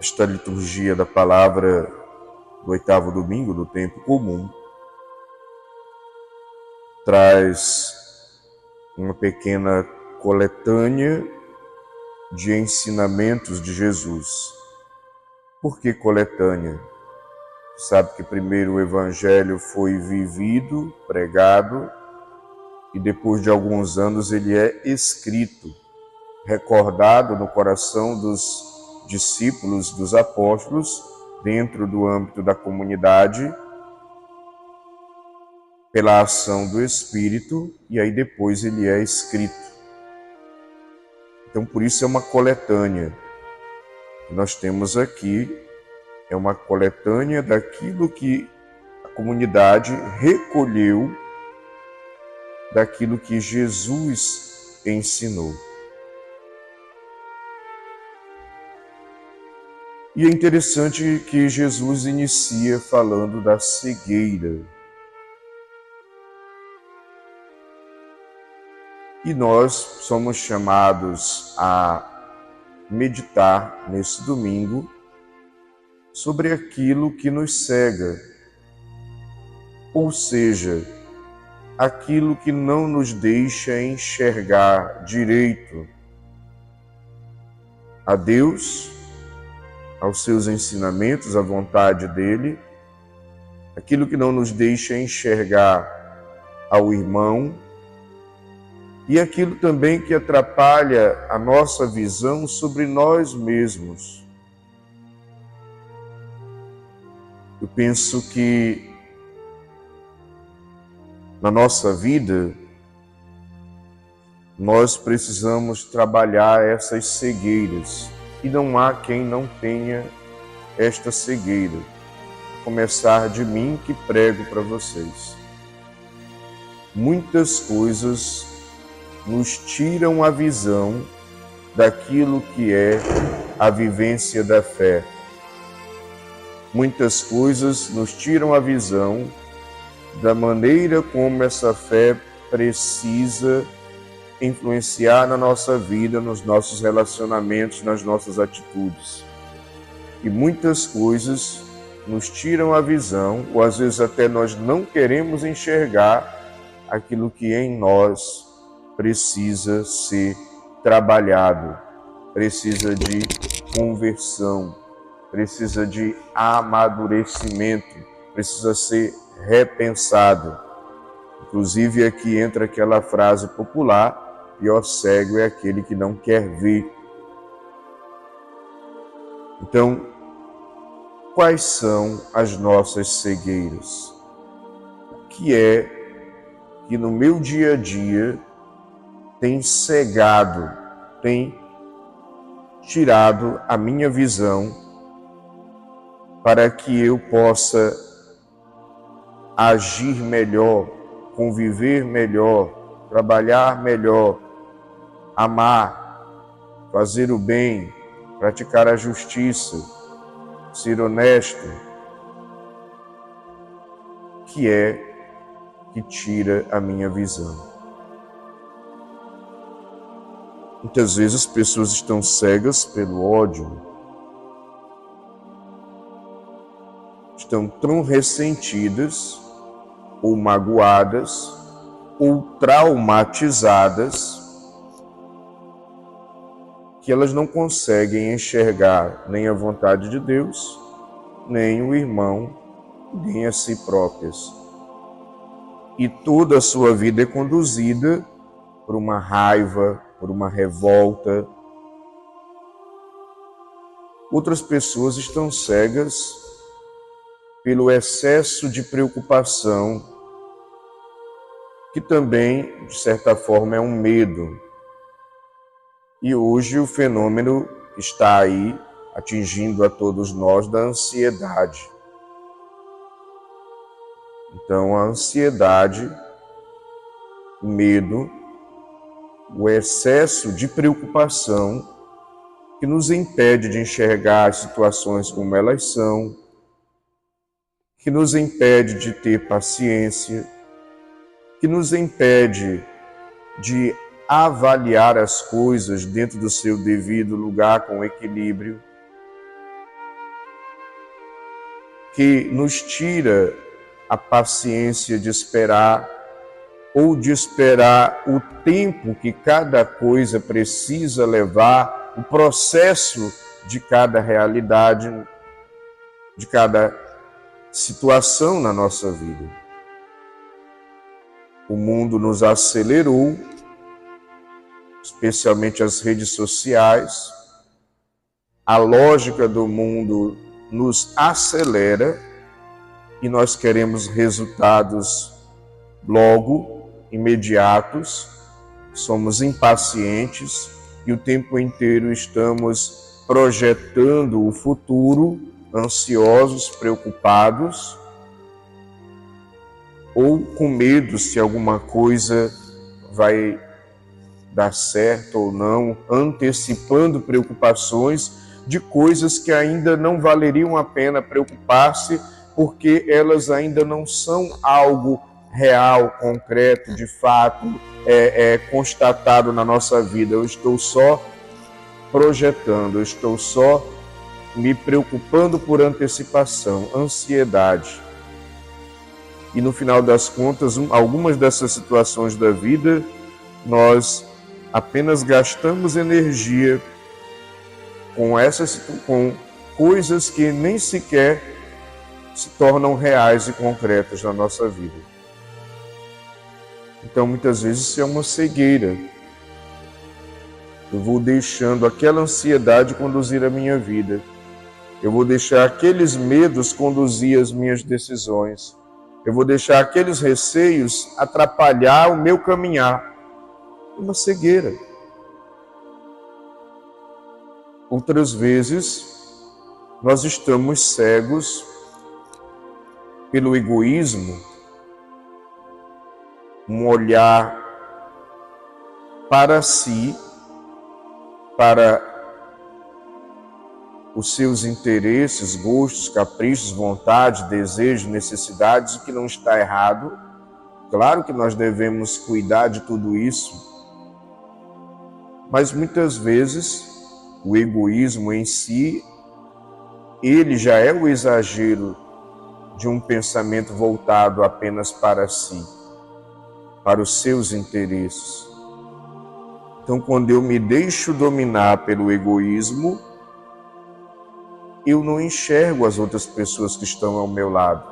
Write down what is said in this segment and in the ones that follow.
Esta liturgia da palavra do 8º domingo do tempo comum traz uma pequena coletânea de ensinamentos de Jesus. Por que coletânea? Sabe que primeiro o Evangelho foi vivido, pregado, e depois de alguns anos ele é escrito, recordado no coração dos discípulos, dos apóstolos, dentro do âmbito da comunidade, pela ação do Espírito, e aí depois ele é escrito. Então, por isso é uma coletânea. Que nós temos aqui é uma coletânea daquilo que a comunidade recolheu, daquilo que Jesus ensinou. E é interessante que Jesus inicia falando da cegueira. E nós somos chamados a meditar nesse domingo sobre aquilo que nos cega, ou seja, aquilo que não nos deixa enxergar direito a Deus, aos seus ensinamentos, à vontade dele, aquilo que não nos deixa enxergar ao irmão, e aquilo também que atrapalha a nossa visão sobre nós mesmos. Eu penso que na nossa vida nós precisamos trabalhar essas cegueiras, e não há quem não tenha esta cegueira, a começar de mim que prego para vocês. Muitas coisas nos tiram a visão daquilo que é a vivência da fé. Muitas coisas nos tiram a visão da maneira como essa fé precisa influenciar na nossa vida, nos nossos relacionamentos, nas nossas atitudes. E muitas coisas nos tiram a visão, ou às vezes até nós não queremos enxergar aquilo que em nós precisa ser trabalhado, precisa de conversão, precisa de amadurecimento, precisa ser repensado. Inclusive aqui entra aquela frase popular: pior cego é aquele que não quer ver. Então, quais são as nossas cegueiras? O que é que no meu dia a dia tem cegado, tem tirado a minha visão para que eu possa agir melhor, conviver melhor, trabalhar melhor, amar, fazer o bem, praticar a justiça, ser honesto? Que é que tira a minha visão? Muitas vezes as pessoas estão cegas pelo ódio, estão tão ressentidas, ou magoadas, ou traumatizadas, que elas não conseguem enxergar nem a vontade de Deus, nem o irmão, nem a si próprias. E toda a sua vida é conduzida por uma raiva, por uma revolta. Outras pessoas estão cegas pelo excesso de preocupação, que também, de certa forma, é um medo. E hoje o fenômeno está aí, atingindo a todos nós, da ansiedade. Então, a ansiedade, o medo, o excesso de preocupação que nos impede de enxergar as situações como elas são, que nos impede de ter paciência, que nos impede de avaliar as coisas dentro do seu devido lugar com equilíbrio. que nos tira a paciência de esperar ou de esperar o tempo que cada coisa precisa levar, o processo de cada realidade, de cada situação na nossa vida. O mundo nos acelerou, especialmente as redes sociais. A lógica do mundo nos acelera e nós queremos resultados logo, imediatos. Somos impacientes e o tempo inteiro estamos projetando o futuro, ansiosos, preocupados, ou com medo se alguma coisa vai dar certo ou não, antecipando preocupações de coisas que ainda não valeriam a pena preocupar-se, porque elas ainda não são algo real, concreto, de fato, constatado na nossa vida. Eu estou só projetando, eu estou só me preocupando por antecipação, ansiedade. E no final das contas, algumas dessas situações da vida, nós apenas gastamos energia com coisas que nem sequer se tornam reais e concretas na nossa vida. Então, muitas vezes, isso é uma cegueira. Eu vou deixando aquela ansiedade conduzir a minha vida. Eu vou deixar aqueles medos conduzir as minhas decisões. Eu vou deixar aqueles receios atrapalhar o meu caminhar. É uma cegueira. Outras vezes, nós estamos cegos pelo egoísmo, um olhar para si, para os seus interesses, gostos, caprichos, vontades, desejos, necessidades, o que não está errado. Claro que nós devemos cuidar de tudo isso, mas muitas vezes o egoísmo em si, ele já é o exagero de um pensamento voltado apenas para si, para os seus interesses. Então, quando eu me deixo dominar pelo egoísmo, eu não enxergo as outras pessoas que estão ao meu lado.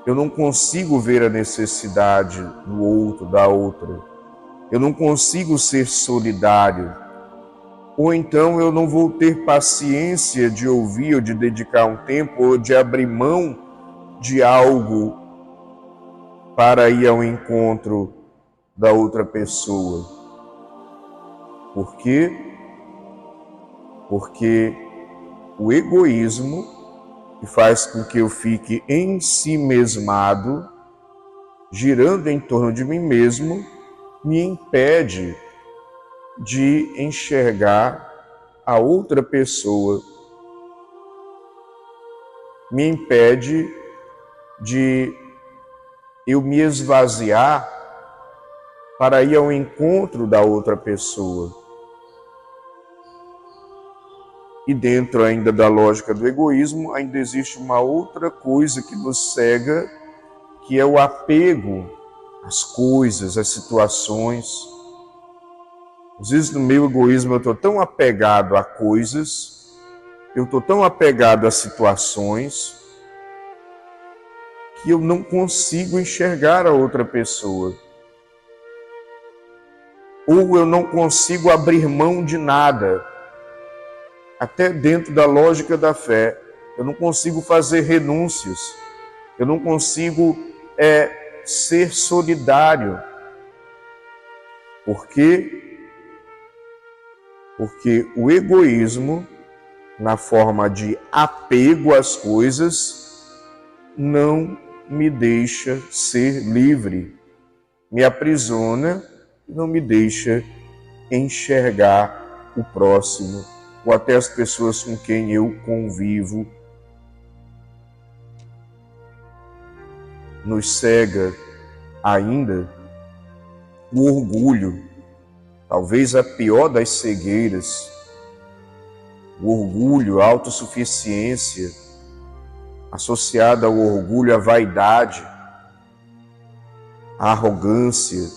Eu não consigo ver a necessidade do outro, da outra. Eu não consigo ser solidário. Ou então eu não vou ter paciência de ouvir, ou de dedicar um tempo, ou de abrir mão de algo para ir ao encontro da outra pessoa. Por quê? Porque o egoísmo, que faz com que eu fique ensimesmado, girando em torno de mim mesmo, me impede de enxergar a outra pessoa, me impede de eu me esvaziar para ir ao encontro da outra pessoa. E dentro ainda da lógica do egoísmo, ainda existe uma outra coisa que nos cega, que é o apego às coisas, às situações. Às vezes no meu egoísmo eu estou tão apegado a coisas, eu estou tão apegado a situações, que eu não consigo enxergar a outra pessoa. Ou eu não consigo abrir mão de nada. Até dentro da lógica da fé, eu não consigo fazer renúncias, eu não consigo ser solidário. Por quê? Porque o egoísmo, na forma de apego às coisas, não me deixa ser livre, me aprisiona e não me deixa enxergar o próximo, ou até as pessoas com quem eu convivo. Nos cega ainda o orgulho, talvez a pior das cegueiras. O orgulho, a autossuficiência, associada ao orgulho, à vaidade, à arrogância,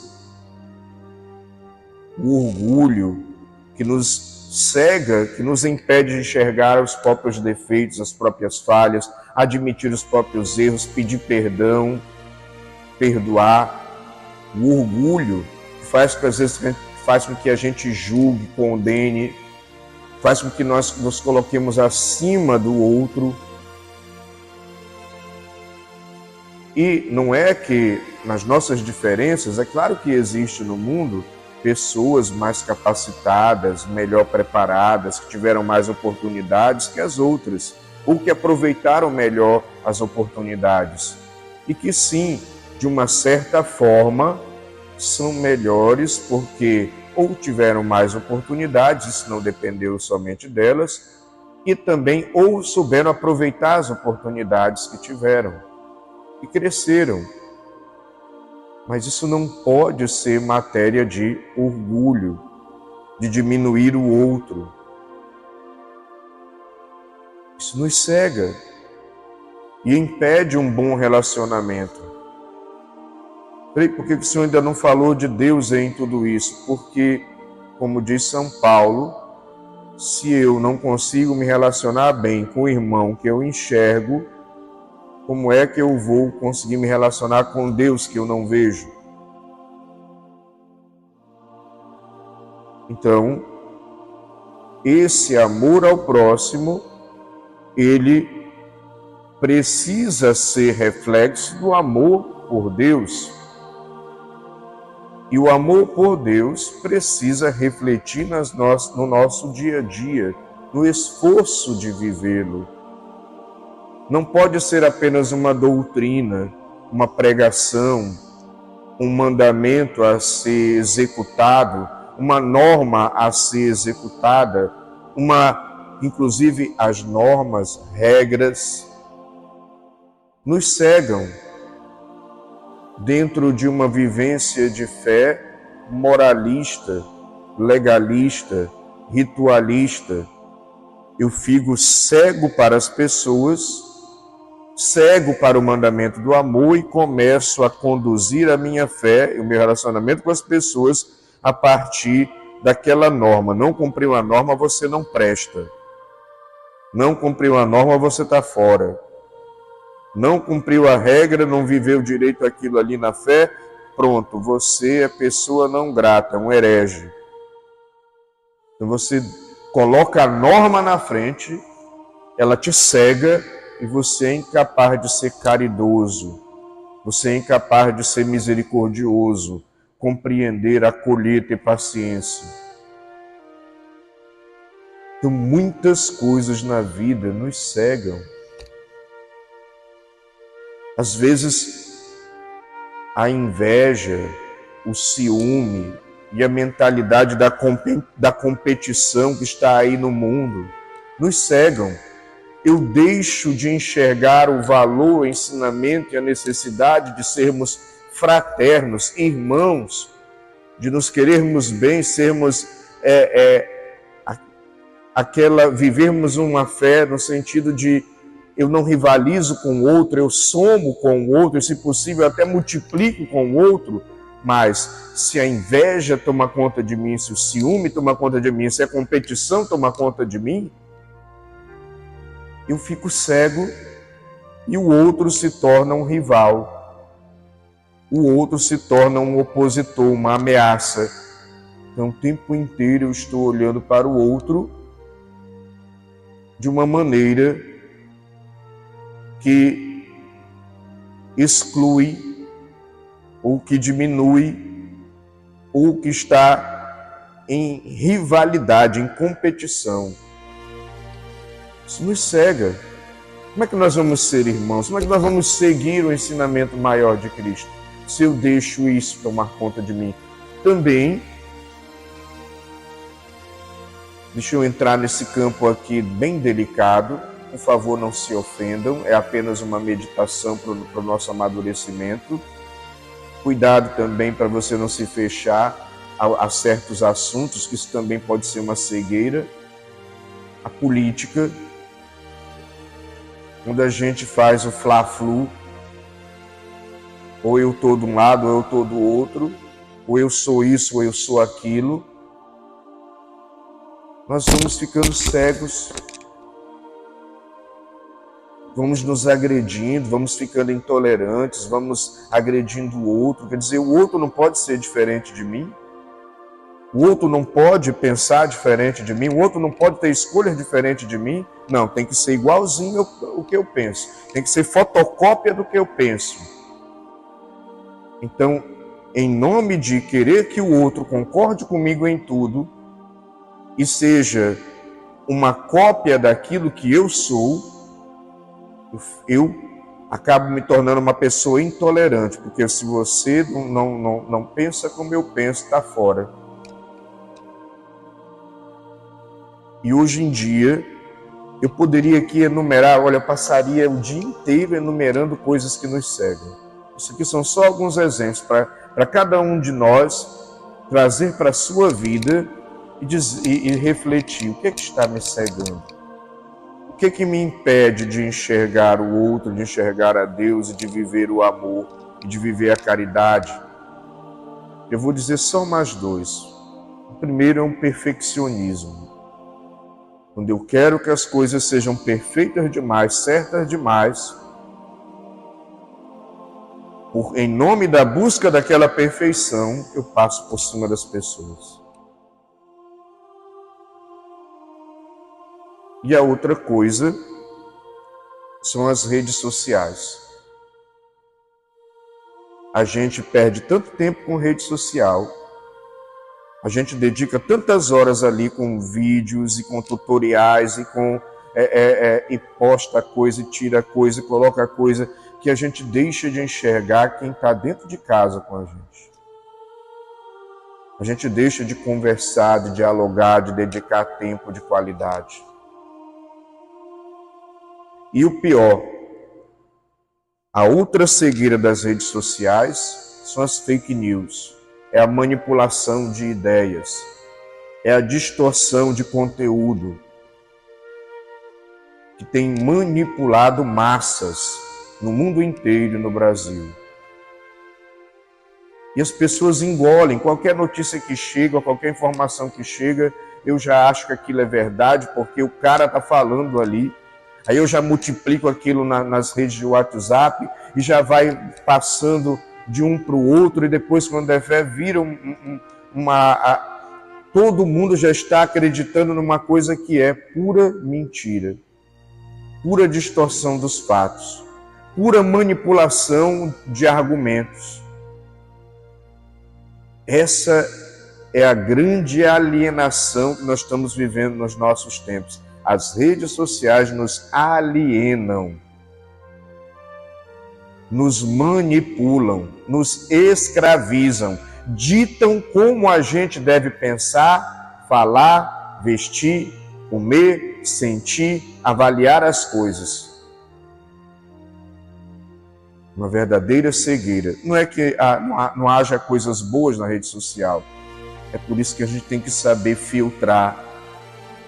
o orgulho que nos cega, que nos impede de enxergar os próprios defeitos, as próprias falhas, admitir os próprios erros, pedir perdão, perdoar. O orgulho que faz com que a gente julgue, condene, faz com que nós nos coloquemos acima do outro. E não é que nas nossas diferenças, é claro que existe no mundo pessoas mais capacitadas, melhor preparadas, que tiveram mais oportunidades que as outras, ou que aproveitaram melhor as oportunidades. E que sim, de uma certa forma, são melhores porque ou tiveram mais oportunidades, isso não dependeu somente delas, e também ou souberam aproveitar as oportunidades que tiveram e cresceram. Mas isso não pode ser matéria de orgulho, de diminuir o outro. Isso nos cega e impede um bom relacionamento. Por que o Senhor ainda não falou de Deus em tudo isso? Porque, como diz São Paulo, se eu não consigo me relacionar bem com o irmão que eu enxergo, como é que eu vou conseguir me relacionar com Deus que eu não vejo? Então, esse amor ao próximo, ele precisa ser reflexo do amor por Deus. E o amor por Deus precisa refletir no nosso dia a dia, no esforço de vivê-lo. Não pode ser apenas uma doutrina, uma pregação, um mandamento a ser executado, uma norma a ser executada, inclusive as normas, regras, nos cegam dentro de uma vivência de fé moralista, legalista, ritualista. Eu fico cego para as pessoas, cego para o mandamento do amor e começo a conduzir a minha fé e o meu relacionamento com as pessoas a partir daquela norma. Não cumpriu a norma, você não presta. Não cumpriu a norma, você está fora. Não cumpriu a regra, não viveu direito aquilo ali na fé, pronto, você é pessoa não grata, um herege. Então você coloca a norma na frente, ela te cega e você é incapaz de ser caridoso, você é incapaz de ser misericordioso, compreender, acolher, ter paciência. Então muitas coisas na vida nos cegam. Às vezes, a inveja, o ciúme e a mentalidade da competição que está aí no mundo nos cegam. Eu deixo de enxergar o valor, o ensinamento e a necessidade de sermos fraternos, irmãos, de nos querermos bem, sermos vivermos uma fé no sentido de eu não rivalizo com o outro, eu somo com o outro, e se possível até multiplico com o outro, mas se a inveja toma conta de mim, se o ciúme toma conta de mim, se a competição toma conta de mim, eu fico cego e o outro se torna um rival, o outro se torna um opositor, uma ameaça. Então o tempo inteiro eu estou olhando para o outro de uma maneira que exclui, ou que diminui, ou que está em rivalidade, em competição. Isso nos cega. Como é que nós vamos ser irmãos? Como é que nós vamos seguir o ensinamento maior de Cristo? Se eu deixo isso tomar conta de mim. Também, deixa eu entrar nesse campo aqui bem delicado. Por favor, não se ofendam, é apenas uma meditação para o nosso amadurecimento. Cuidado também para você não se fechar a certos assuntos, que isso também pode ser uma cegueira. A política. quando a gente faz o fla-flu, ou eu estou de um lado, ou eu estou do outro, ou eu sou isso, ou eu sou aquilo, nós vamos ficando cegos, vamos nos agredindo, vamos ficando intolerantes, vamos agredindo o outro. Quer dizer, o outro não pode ser diferente de mim, o outro não pode pensar diferente de mim, o outro não pode ter escolhas diferentes de mim. Não, tem que ser igualzinho o que eu penso, tem que ser fotocópia do que eu penso. Então, em nome de querer que o outro concorde comigo em tudo e seja uma cópia daquilo que eu sou, eu acabo me tornando uma pessoa intolerante, porque se você não pensa como eu penso, está fora. E hoje em dia, eu poderia aqui enumerar, olha, eu passaria o dia inteiro enumerando coisas que nos cegam. Isso aqui são só alguns exemplos para cada um de nós trazer para a sua vida e refletir, o que é que está me cegando? O que é que me impede de enxergar o outro, de enxergar a Deus e de viver o amor e de viver a caridade? Eu vou dizer só mais dois. O primeiro é um perfeccionismo. Quando eu quero que as coisas sejam perfeitas demais, certas demais, em nome da busca daquela perfeição, eu passo por cima das pessoas. E a outra coisa são as redes sociais. A gente perde tanto tempo com rede social, a gente dedica tantas horas ali com vídeos e com tutoriais e posta coisa e tira coisa e coloca coisa, que a gente deixa de enxergar quem está dentro de casa com a gente. A gente deixa de conversar, de dialogar, de dedicar tempo de qualidade. E o pior, a outra cegueira das redes sociais são as fake news. É a manipulação de ideias, é a distorção de conteúdo que tem manipulado massas no mundo inteiro, no Brasil. E as pessoas engolem qualquer notícia que chega, qualquer informação que chega, eu já acho que aquilo é verdade, porque o cara está falando ali. Aí eu já multiplico aquilo nas redes de WhatsApp e já vai passando de um para o outro, e depois, quando é fé, vira todo mundo já está acreditando numa coisa que é pura mentira, pura distorção dos fatos, pura manipulação de argumentos. Essa é a grande alienação que nós estamos vivendo nos nossos tempos. As redes sociais nos alienam, nos manipulam, nos escravizam, ditam como a gente deve pensar, falar, vestir, comer, sentir, avaliar as coisas. Uma verdadeira cegueira. Não é que não haja coisas boas na rede social. É por isso que a gente tem que saber filtrar.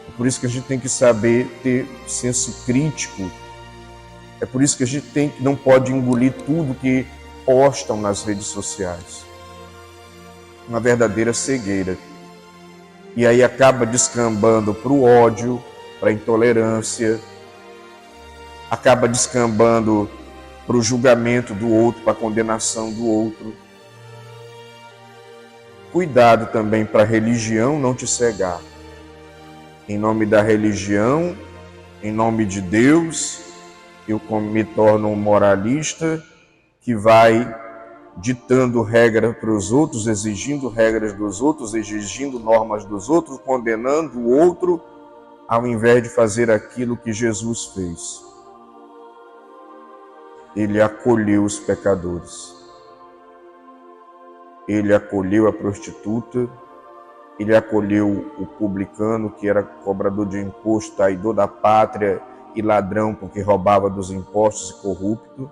É por isso que a gente tem que saber ter senso crítico. É por isso que a gente não pode engolir tudo que postam nas redes sociais. Uma verdadeira cegueira. E aí acaba descambando para o ódio, para a intolerância, acaba descambando para o julgamento do outro, para a condenação do outro. Cuidado também para a religião não te cegar. Em nome da religião, em nome de Deus, eu me torno um moralista que vai ditando regras para os outros, exigindo regras dos outros, exigindo normas dos outros, condenando o outro, ao invés de fazer aquilo que Jesus fez. Ele acolheu os pecadores. Ele acolheu a prostituta. Ele acolheu o publicano, que era cobrador de imposto, traidor da pátria e ladrão, porque roubava dos impostos e corrupto.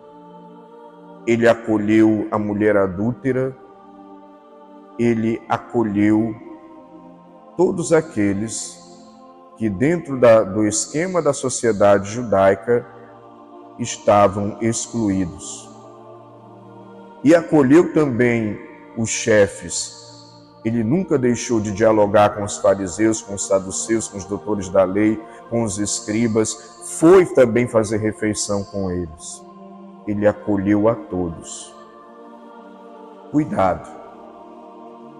Ele acolheu a mulher adúltera. Ele acolheu todos aqueles que, dentro do esquema da sociedade judaica, estavam excluídos. E acolheu também os chefes. Ele nunca deixou de dialogar com os fariseus, com os saduceus, com os doutores da lei, com os escribas. Foi também fazer refeição com eles. Ele acolheu a todos. Cuidado,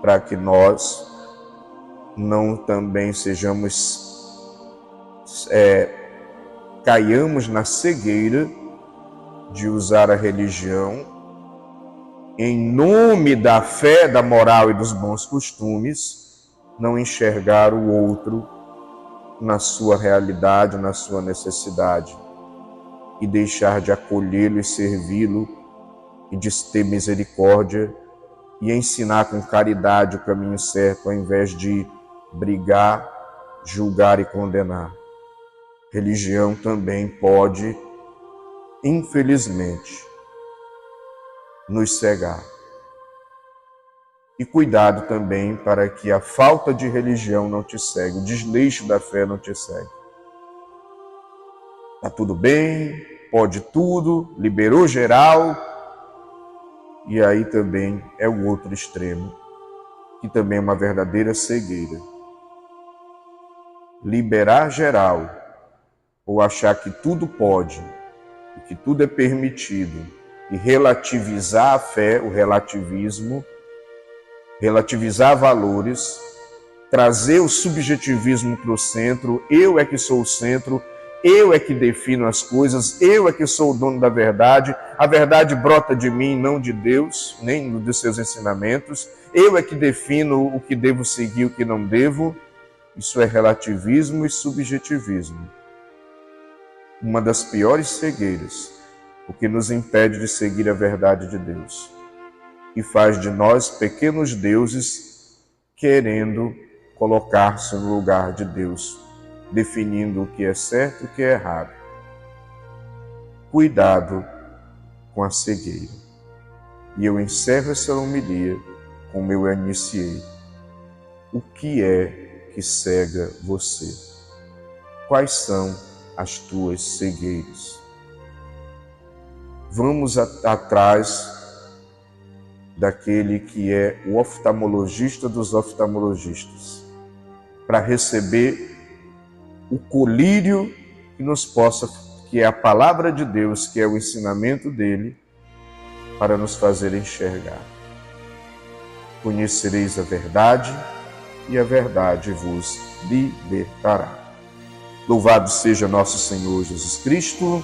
para que nós não também caiamos na cegueira de usar a religião em nome da fé, da moral e dos bons costumes, não enxergar o outro na sua realidade, na sua necessidade, e deixar de acolhê-lo e servi-lo, e de ter misericórdia, e ensinar com caridade o caminho certo, ao invés de brigar, julgar e condenar. Religião também pode, infelizmente, nos cegar. E cuidado também para que a falta de religião não te cegue, o desleixo da fé não te cegue. Tá tudo bem, pode tudo, liberou geral, e aí também é o outro extremo, que também é uma verdadeira cegueira. Liberar geral, ou achar que tudo pode, e que tudo é permitido, e relativizar a fé, o relativismo, relativizar valores, trazer o subjetivismo para o centro, eu é que sou o centro, eu é que defino as coisas, eu é que sou o dono da verdade, a verdade brota de mim, não de Deus, nem dos seus ensinamentos, eu é que defino o que devo seguir, o que não devo. Isso é relativismo e subjetivismo. Uma das piores cegueiras, porque nos impede de seguir a verdade de Deus e faz de nós pequenos deuses querendo colocar-se no lugar de Deus, definindo o que é certo e o que é errado. Cuidado com a cegueira. E eu encerro essa homilia como eu a iniciei. O que é que cega você? Quais são as tuas cegueiras? Vamos atrás daquele que é o oftalmologista dos oftalmologistas, para receber o colírio que nos possa, que é a palavra de Deus, que é o ensinamento dele, para nos fazer enxergar. Conhecereis a verdade, e a verdade vos libertará. Louvado seja nosso Senhor Jesus Cristo.